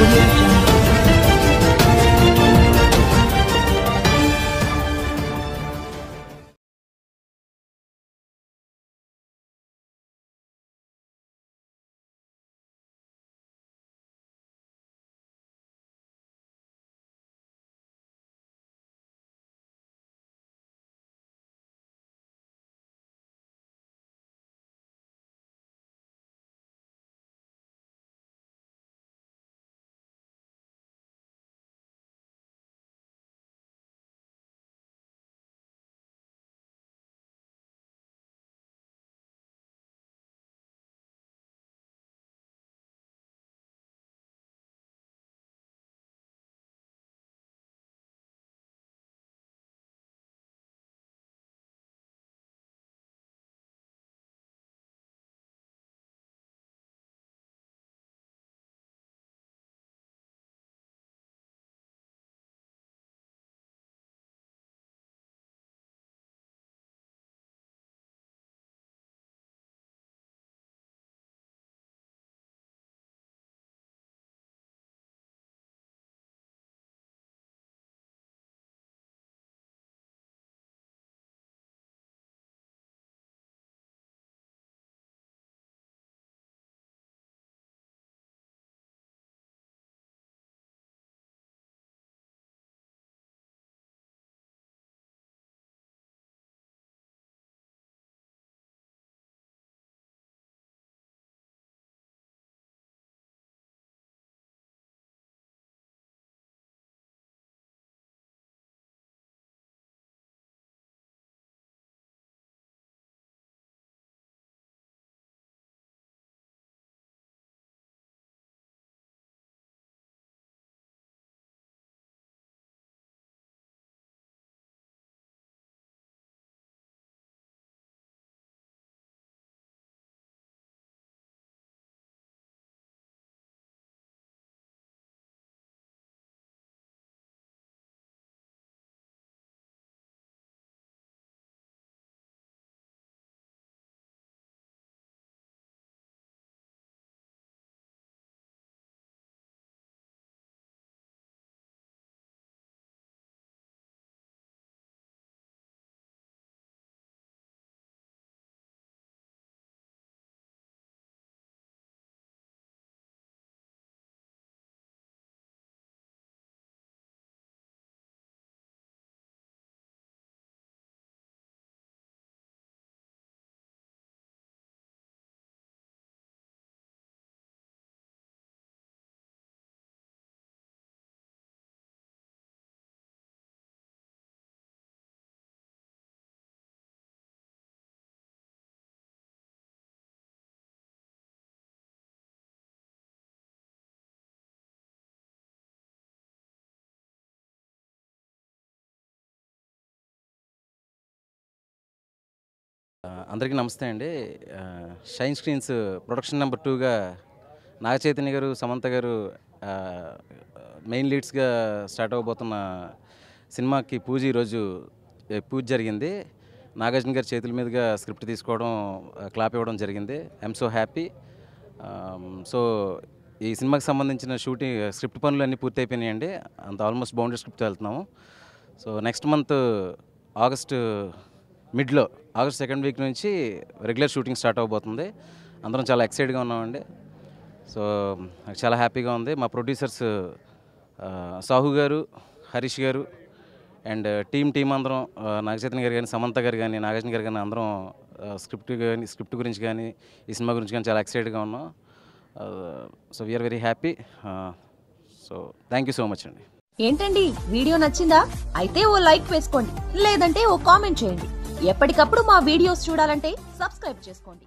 Audio Jungle. అందరికీ నమస్తే అండి. Shine screens production number 2గా Naga Chaitanya గారు, సమంత గారు మెయిన్ లీడ్స్గా స్టార్ట్ అవ్వబోతున్న సినిమాకి ఈరోజు పూజ జరిగింది. నాగార్జున గారి చేతుల మీదుగా స్క్రిప్ట్ తీసుకోవడం, క్లాప్ ఇవ్వడం జరిగింది. I'm so happy. సో ఈ సినిమాకి సంబంధించిన స్క్రిప్ట్ పనులు అన్నీ పూర్తి అయిపోయినాయండి. అంత ఆల్మోస్ట్ బౌండరీ స్క్రిప్ట్తో వెళ్తున్నాము. So next month August 2nd week నుంచి రెగ్యులర్ షూటింగ్ స్టార్ట్ అవబోతుంది. అందరం చాలా ఎక్సైట్గా ఉన్నామండి. సో నాకు చాలా హ్యాపీగా ఉంది. మా ప్రొడ్యూసర్స్ సాహు గారు, హరీష్ గారు అండ్ టీం అందరం, నాగచైతన్య గారు కానీ, సమంత గారు కానీ, నాగార్జున గారు కానీ అందరం స్క్రిప్ట్ గురించి కానీ, ఈ సినిమా గురించి కానీ చాలా ఎక్సైట్గా ఉన్నాం. So we are very happy. So thank you so much అండి. ఏంటండి, వీడియో నచ్చిందా? అయితే ఓ లైక్ వేసుకోండి, లేదంటే ఓ కామెంట్ చేయండి. ఎప్పటికప్పుడు మా వీడియోస్ చూడాలంటే సబ్స్క్రైబ్ చేసుకోండి.